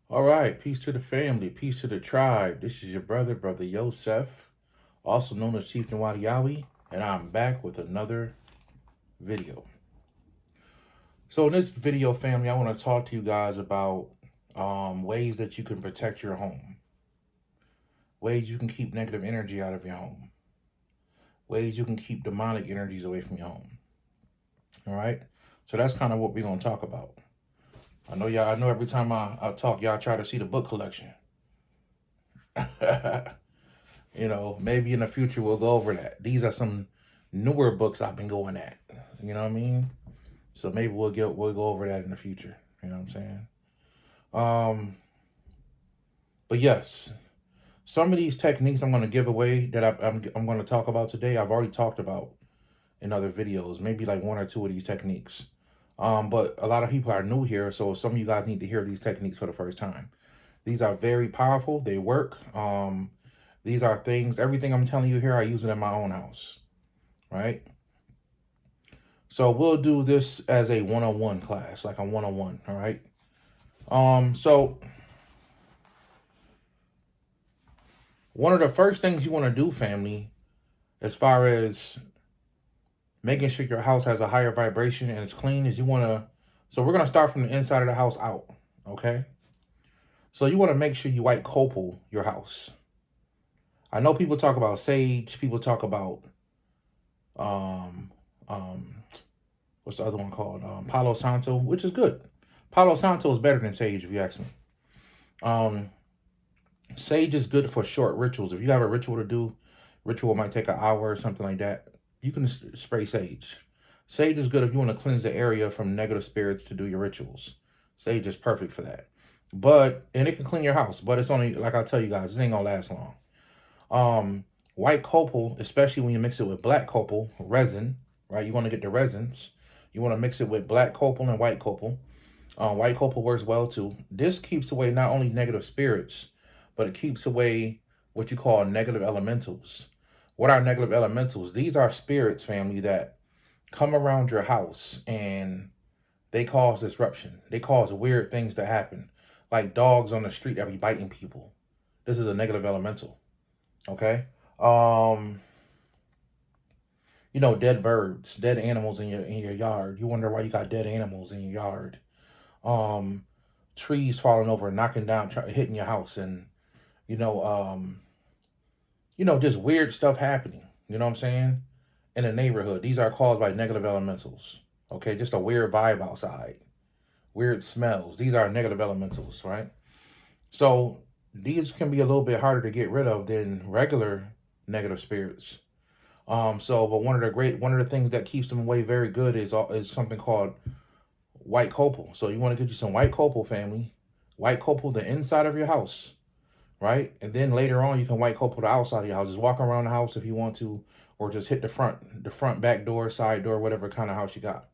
All right, peace to the family, peace to the tribe. This is your brother Yosef, also known as Chieftain Wadiyawi, and I'm back with another video. So in this video, family, I want to talk to you guys about ways that you can protect your home, ways you can keep negative energy out of your home, ways you can keep demonic energies away from your home. All right, so that's kind of what we're gonna talk about. I know y'all. I know every time I talk, y'all try to see the book collection. Maybe in the future we'll go over that. These are some newer books I've been going at. You know what I mean? So maybe we'll go over that in the future. You know what I'm saying? Um, but yes, some of these techniques I'm going to give away that I'm going to talk about today. I've already talked about in other videos. Maybe like one or two of these techniques. But a lot of people are new here, so some of you guys need to hear these techniques for the first time. These are very powerful. They work. These are things. Everything I'm telling you here, I use it in my own house. Right? So we'll do this as a one-on-one class, like a one-on-one, all right? So one of the first things you want to do, family, as far as making sure your house has a higher vibration and it's clean, is so we're gonna start from the inside of the house out, okay? So you want to make sure you white copal your house. I know people talk about sage, people talk about um um what's the other one called? Palo Santo, which is good. Palo Santo is better than sage, if you ask me. Um, Sage is good for short rituals. If you have a ritual to do, ritual might take an hour or something like that. You can spray sage. Sage is good if you want to cleanse the area from negative spirits to do your rituals. Sage is perfect for that. And it can clean your house, but it's only, like I tell you guys, it ain't gonna last long. White copal, especially when you mix it with black copal resin, right? You want to get the resins. You want to mix it with black copal and white copal. White copal works well too. This keeps away not only negative spirits, but it keeps away what you call negative elementals. What are negative elementals? These are spirits, family, that come around your house and they cause disruption. They cause weird things to happen, like dogs on the street that be biting people. This is a negative elemental. Okay. Um, dead birds, dead animals in your yard. You wonder why you got dead animals in your yard. Um, Trees falling over, knocking down, hitting your house, and you know, um, just weird stuff happening. You know what I'm saying? In the neighborhood, these are caused by negative elementals. Okay, just a weird vibe outside, weird smells. These are negative elementals, right? So these can be a little bit harder to get rid of than regular negative spirits. But one of the things that keeps them away very good is something called white copal. So you want to get you some white copal, family. White copal the inside of your house, right? And then later on, you can white copal the outside of your house. Just walk around the house if you want to, or just hit the front, back door, side door, whatever kind of house you got.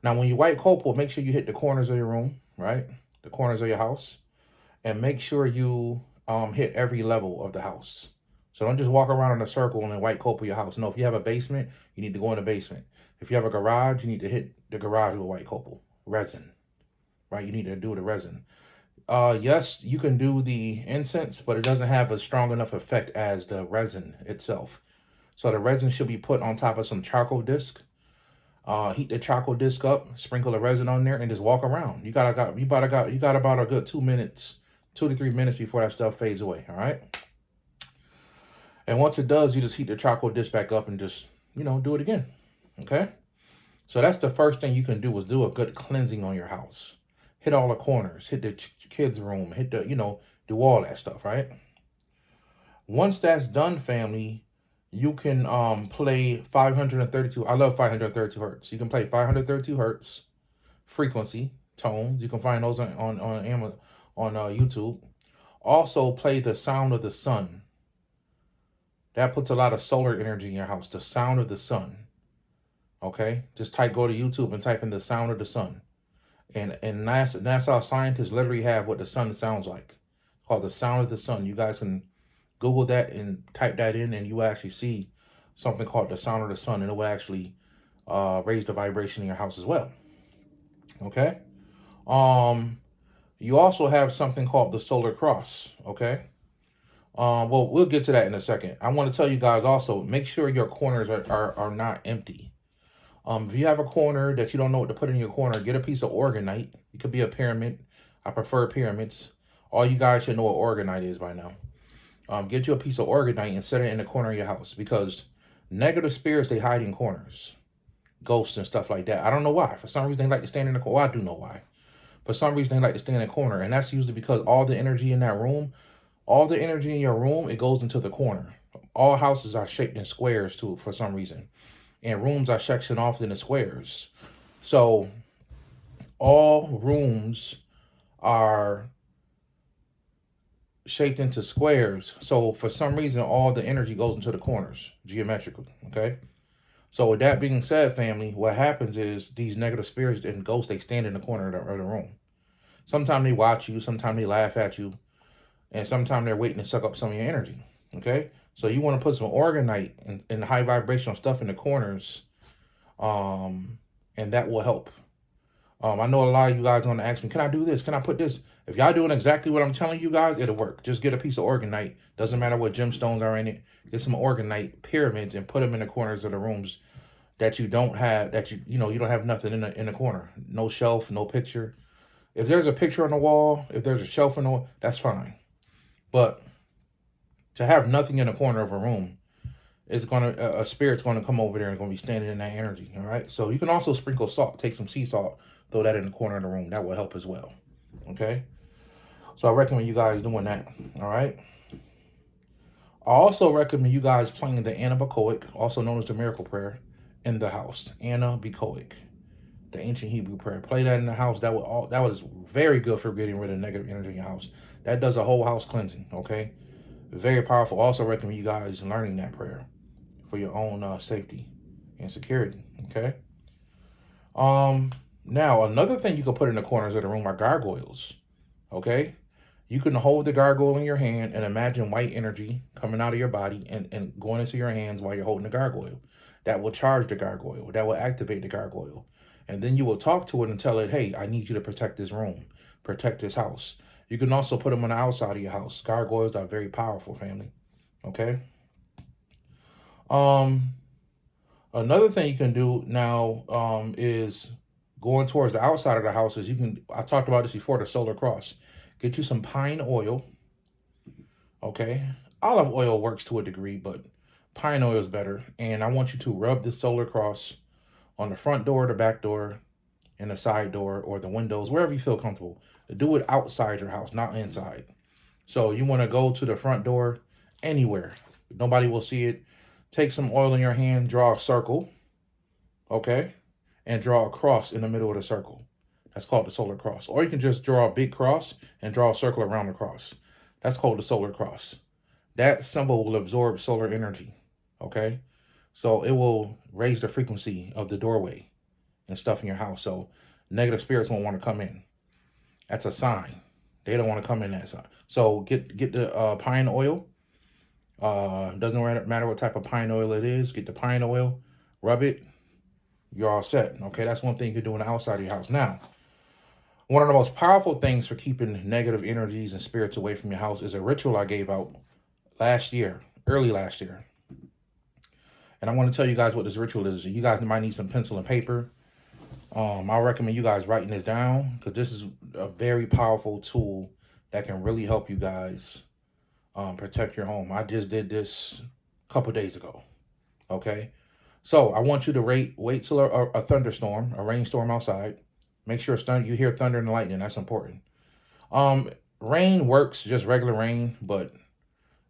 Now, when you white copal, make sure you hit the corners of your room, right? The corners of your house, and make sure you hit every level of the house. So don't just walk around in a circle and then white copal your house. No, if you have a basement, you need to go in the basement. If you have a garage, you need to hit the garage with white copal resin, right? You need to do the resin. Yes, you can do the incense, but it doesn't have a strong enough effect as the resin itself. So the resin should be put on top of some charcoal disc. Heat the charcoal disc up, sprinkle the resin on there, and just walk around. You got about a good 2 minutes, 2 to 3 minutes before that stuff fades away. All right. And once it does, you just heat the charcoal disc back up and just do it again. Okay. So that's the first thing you can do is do a good cleansing on your house. Hit all the corners, hit the kids' room, hit the, do all that stuff, right? Once that's done, family, you can play 532. I love 532 hertz. You can play 532 hertz frequency tones. You can find those on Amazon, on YouTube. Also, play the sound of the sun. That puts a lot of solar energy in your house. The sound of the sun. Okay, just go to YouTube and type in the sound of the sun. And NASA scientists literally have what the sun sounds like, called the sound of the sun. You guys can Google that and type that in, and you will actually see something called the sound of the sun, and it will actually raise the vibration in your house as well. Okay. You also have something called the solar cross, okay? Well, we'll get to that in a second. I want to tell you guys also, make sure your corners are not empty. If you have a corner that you don't know what to put in your corner, get a piece of orgonite. It could be a pyramid. I prefer pyramids. All you guys should know what orgonite is by now. Get you a piece of orgonite and set it in the corner of your house, because negative spirits, they hide in corners. Ghosts and stuff like that. I don't know why. For some reason, they like to stand in the corner. Well, I do know why. For some reason, they like to stand in the corner. And that's usually because all the energy in that room, all the energy in your room, it goes into the corner. All houses are shaped in squares too, for some reason. And rooms are sectioned off into squares. So all rooms are shaped into squares. So for some reason, all the energy goes into the corners geometrically. Okay. So with that being said, family, what happens is these negative spirits and ghosts, they stand in the corner of the room. Sometimes they watch you, sometimes they laugh at you, and sometimes they're waiting to suck up some of your energy. Okay. So you want to put some orgonite and high vibrational stuff in the corners, and that will help. I know a lot of you guys want to ask me, can I do this? Can I put this? If y'all doing exactly what I'm telling you guys, it'll work. Just get a piece of orgonite. Doesn't matter what gemstones are in it. Get some orgonite pyramids and put them in the corners of the rooms that you don't have, that you don't have nothing in the corner. No shelf, no picture. If there's a picture on the wall, if there's a shelf on the wall, that's fine. But to have nothing in the corner of a room, it's a spirit's gonna come over there and gonna be standing in that energy. All right. So you can also sprinkle salt. Take some sea salt, throw that in the corner of the room. That will help as well. Okay. So I recommend you guys doing that. All right. I also recommend you guys playing the Anabacoic, also known as the Miracle Prayer, in the house. Anabacoic, the ancient Hebrew prayer. Play that in the house. That was very good for getting rid of negative energy in your house. That does a whole house cleansing. Okay. Very powerful. Also recommend you guys learning that prayer for your own safety and security. Okay. Now another thing you can put in the corners of the room are gargoyles. Okay. You can hold the gargoyle in your hand and imagine white energy coming out of your body and going into your hands while you're holding the gargoyle. That will charge the gargoyle. That will activate the gargoyle. And then you will talk to it and tell it, hey, I need you to protect this room, protect this house. You can also put them on the outside of your house. Gargoyles are very powerful, family. Okay. Another thing you can do now is going towards the outside of the house. Is I talked about this before, the solar cross. Get you some pine oil. Okay. Olive oil works to a degree, but pine oil is better. And I want you to rub the solar cross on the front door, the back door, and the side door, or the windows, wherever you feel comfortable. Do it outside your house, not inside. So you want to go to the front door, anywhere. Nobody will see it. Take some oil in your hand, draw a circle, okay? And draw a cross in the middle of the circle. That's called the solar cross. Or you can just draw a big cross and draw a circle around the cross. That's called the solar cross. That symbol will absorb solar energy, okay? So it will raise the frequency of the doorway and stuff in your house. So negative spirits won't want to come in. That's a sign. They don't want to come in that sign. So get the pine oil. Doesn't matter what type of pine oil it is. Get the pine oil, rub it. You're all set. Okay, that's one thing you can do on the outside of your house. Now, one of the most powerful things for keeping negative energies and spirits away from your house is a ritual I gave out early last year. And I want to tell you guys what this ritual is. You guys might need some pencil and paper. I recommend you guys writing this down, because this is a very powerful tool that can really help you guys protect your home. I just did this a couple days ago. Okay. So I want you to wait till a thunderstorm, a rainstorm outside. Make sure you hear thunder and lightning. That's important. Rain works, just regular rain, but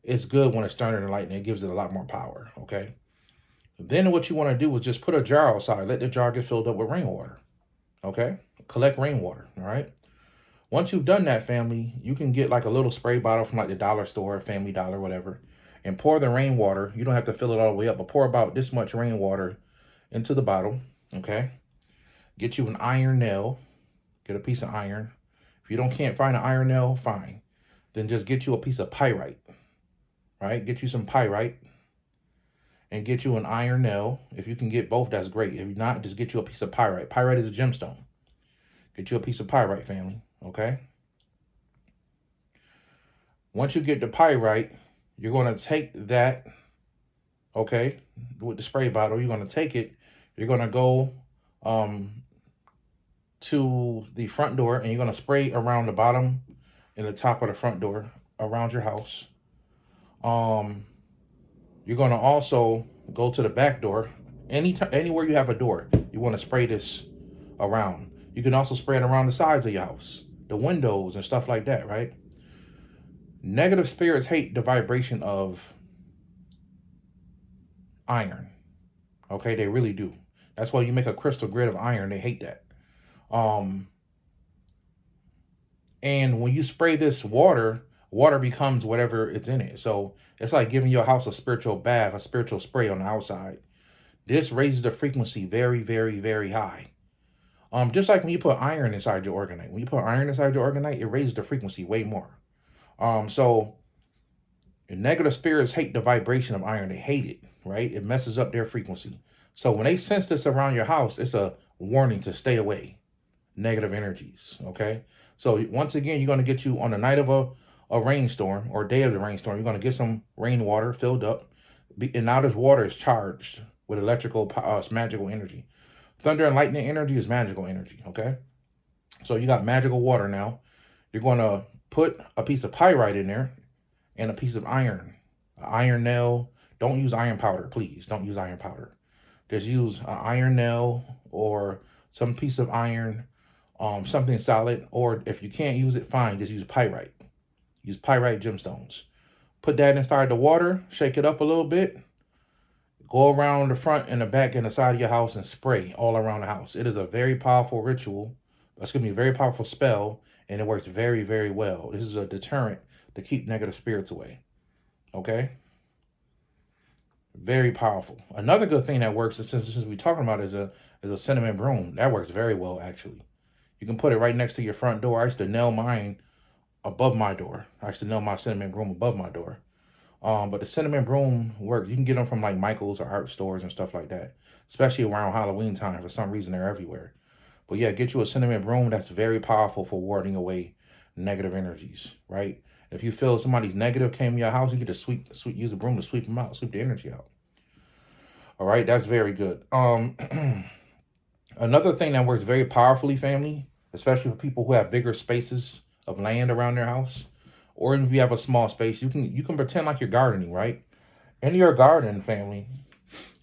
it's good when it's thunder and lightning. It gives it a lot more power. Okay. Then what you want to do is just put a jar outside. Let the jar get filled up with rainwater. Okay. Collect rainwater. All right. Once you've done that, family, you can get like a little spray bottle from like the dollar store, Family Dollar, whatever, and pour the rainwater. You don't have to fill it all the way up, but pour about this much rainwater into the bottle. Okay. Get you an iron nail. Get a piece of iron. If you can't find an iron nail, fine. Then just get you a piece of pyrite. Right? Get you some pyrite. And get you an iron nail. If you can get both, that's great. If not, just get you a piece of pyrite. Pyrite is a gemstone. Get you a piece of pyrite, family. Okay? Once you get the pyrite, you're going to take that, okay, with the spray bottle. You're going to take it. You're going to go to the front door, and you're going to spray around the bottom and the top of the front door around your house. You're going to also go to the back door. Anywhere you have a door, you want to spray this around. You can also spray it around the sides of your house, the windows and stuff like that, right? Negative spirits hate the vibration of iron. Okay, they really do. That's why you make a crystal grid of iron. They hate that. And when you spray this water becomes whatever it's in it. So it's like giving your house a spiritual bath, a spiritual spray on the outside. This raises the frequency very, very, very high. Just like when you put iron inside your orgonite. When you put iron inside your orgonite, it raises the frequency way more. So negative spirits hate the vibration of iron. They hate it, right? It messes up their frequency. So when they sense this around your house, it's a warning to stay away. Negative energies, okay? So once again, you're going to get you on the night of a rainstorm or day of the rainstorm, you're going to get some rainwater filled up. And now this water is charged with electrical, magical energy. Thunder and lightning energy is magical energy, okay? So you got magical water now. You're going to put a piece of pyrite in there and a piece of iron. An iron nail. Don't use iron powder, please. Don't use iron powder. Just use an iron nail or some piece of iron, something solid. Or if you can't use it, fine. Just use pyrite. Use pyrite gemstones. Put that inside the water. Shake it up a little bit. Go around the front and the back and the side of your house and spray all around the house. It is a very powerful ritual. Excuse me, a very powerful spell, and it works very, very well. This is a deterrent to keep negative spirits away. Okay? Very powerful. Another good thing that works, since we're talking about, is a cinnamon broom. That works very well, actually. You can put it right next to your front door. I used to nail mine above my door. I used to nail my cinnamon broom above my door. But the cinnamon broom works. You can get them from like Michael's or art stores and stuff like that, especially around Halloween time. For some reason, they're everywhere. But yeah, get you a cinnamon broom. That's very powerful for warding away negative energies, right? If you feel somebody's negative came in your house, you get to use a broom to sweep them out, sweep the energy out. All right, that's very good. Another thing that works very powerfully, family, especially for people who have bigger spaces of land around their house, or if you have a small space, you can pretend like you're gardening, right? In your garden, family,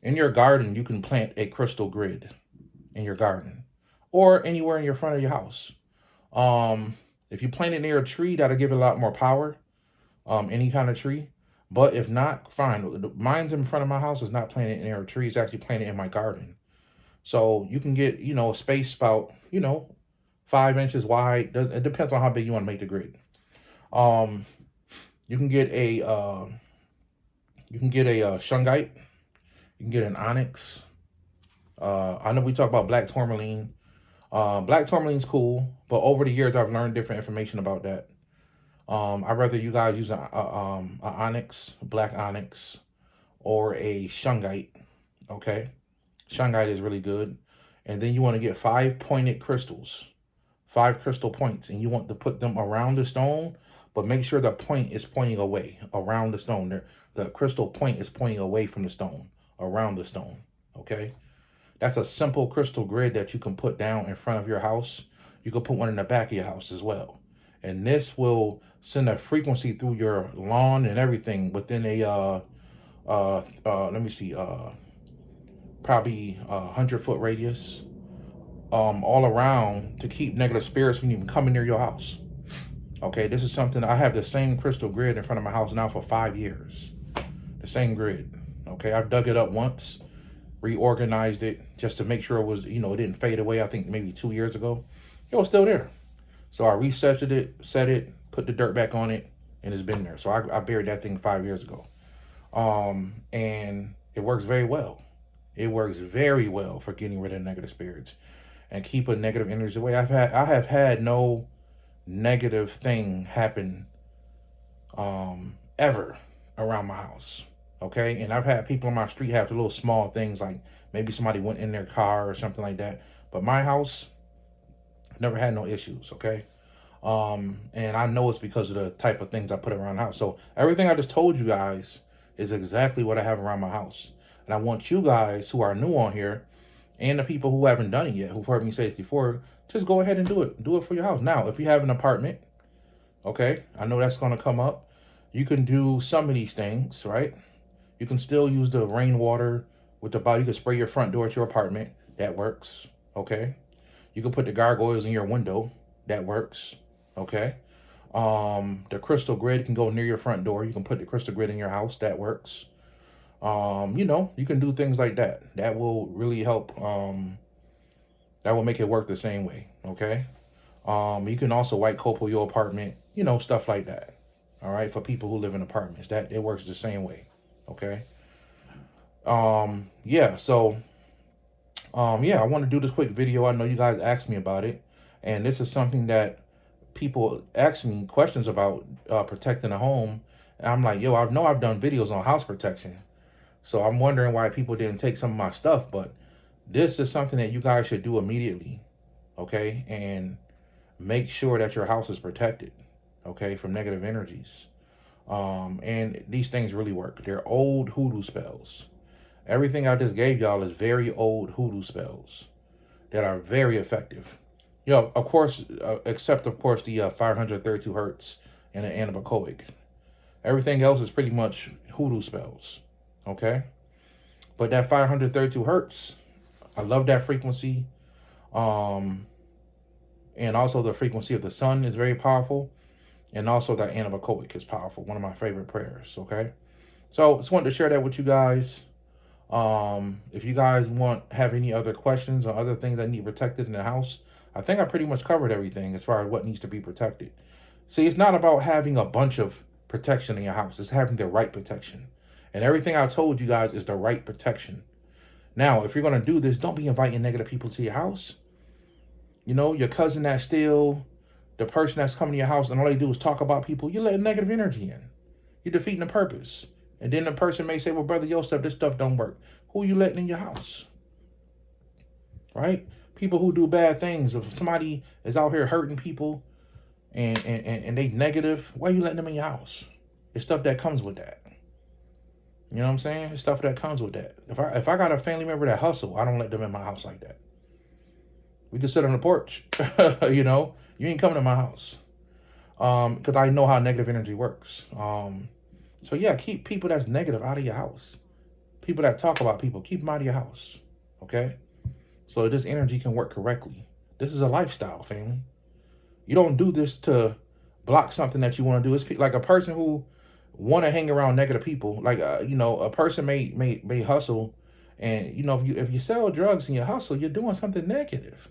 in your garden, you can plant a crystal grid in your garden or anywhere in your front of your house. If you plant it near a tree, that'll give it a lot more power, any kind of tree. But if not, fine. Mine's in front of my house. Is not planted near a tree. It's actually planted in my garden. So you can get, a space about, 5 inches wide. It depends on how big you want to make the grid. You can get a shungite. You can get an onyx. I know we talk about black tourmaline. Black tourmaline's cool, but over the years I've learned different information about that. I'd rather you guys use a onyx, black onyx, or a shungite. Okay, shungite is really good. And then you want to get 5 pointed crystals, 5 crystal points, and you want to put them around the stone. But make sure the point is pointing away around the stone. The crystal point is pointing away from the stone, around the stone. Okay? That's a simple crystal grid that you can put down in front of your house. You can put one in the back of your house as well. And this will send a frequency through your lawn and everything within a, probably 100-foot radius, all around to keep negative spirits from even coming near your house. Okay, this is something, I have the same crystal grid in front of my house now for 5 years. The same grid. Okay, I've dug it up once, reorganized it just to make sure it was, it didn't fade away. I think maybe 2 years ago. It was still there. So I reset it, put the dirt back on it, and it's been there. So I buried that thing 5 years ago. And it works very well. It works very well for getting rid of negative spirits and keeping negative energy away. I have had no negative thing happen ever around my house. Okay, and I've had people on my street have little small things, like maybe somebody went in their car or something like that, but my house never had no issues. Okay, And I know it's because of the type of things I put around the house. So everything I just told you guys is exactly what I have around my house. And I want you guys who are new on here and the people who haven't done it yet, who've heard me say this before, just go ahead and do it. Do it for your house. Now, if you have an apartment, okay, I know that's going to come up. You can do some of these things, right? You can still use the rainwater with the bottle. You can spray your front door at your apartment. That works, okay? You can put the gargoyles in your window. That works, okay? The crystal grid can go near your front door. You can put the crystal grid in your house. That works. You know, you can do things like that. That will really help. That will make it work the same way, okay? You can also white copo your apartment, you know, stuff like that. All right, for people who live in apartments, that it works the same way, okay? Yeah, so yeah, I want to do this quick video. I know you guys asked me about it, and this is something that people ask me questions about, protecting a home. And I'm like, yo, I know I've done videos on house protection, so I'm wondering why people didn't take some of my stuff. But this is something that you guys should do immediately, okay? And make sure that your house is protected, okay, from negative energies. And these things really work. They're old hoodoo spells. Everything I just gave y'all is very old hoodoo spells that are very effective. You know, of course, except of course the 532 hertz and the anechoic. Everything else is pretty much hoodoo spells, okay? But that 532 hertz, I love that frequency. And also the frequency of the sun is very powerful. And also that anechoic is powerful. One of my favorite prayers, okay? So just wanted to share that with you guys. If you guys have any other questions or other things that need protected in the house, I think I pretty much covered everything as far as what needs to be protected. See, it's not about having a bunch of protection in your house. It's having the right protection. And everything I told you guys is the right protection. Now, if you're going to do this, don't be inviting negative people to your house. You know, your cousin that's still the person that's coming to your house and all they do is talk about people, you're letting negative energy in. You're defeating the purpose. And then the person may say, well, Brother Yosef, this stuff don't work. Who are you letting in your house? Right? People who do bad things. If somebody is out here hurting people and they negative, why are you letting them in your house? It's stuff that comes with that. You know what I'm saying? It's stuff that comes with that. If I got a family member that hustle, I don't let them in my house like that. We can sit on the porch. You know, you ain't coming to my house. Because I know how negative energy works. So yeah, keep people that's negative out of your house. People that talk about people, keep them out of your house. Okay? So this energy can work correctly. This is a lifestyle, family. You don't do this to block something that you want to do. It's like a person who want to hang around negative people. Like you know, a person may hustle, and you know, if you sell drugs and you hustle, you're doing something negative.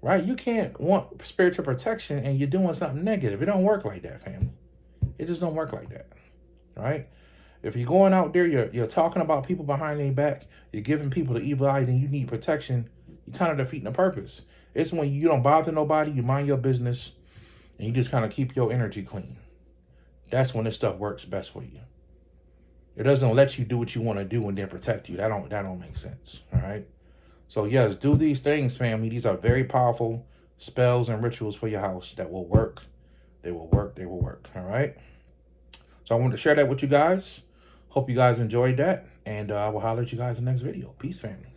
Right? You can't want spiritual protection and you're doing something negative. It don't work like that, family. It just don't work like that. Right? If you're going out there, you're talking about people behind their back, you're giving people the evil eye, then you need protection, you're kind of defeating the purpose. It's when you don't bother nobody, you mind your business, and you just kind of keep your energy clean. That's when this stuff works best for you. It doesn't let you do what you want to do and then protect you. That don't make sense. All right? So yes, do these things, family. These are very powerful spells and rituals for your house that will work. They will work. They will work. All right? So I wanted to share that with you guys. Hope you guys enjoyed that. And I will holler at you guys in the next video. Peace, family.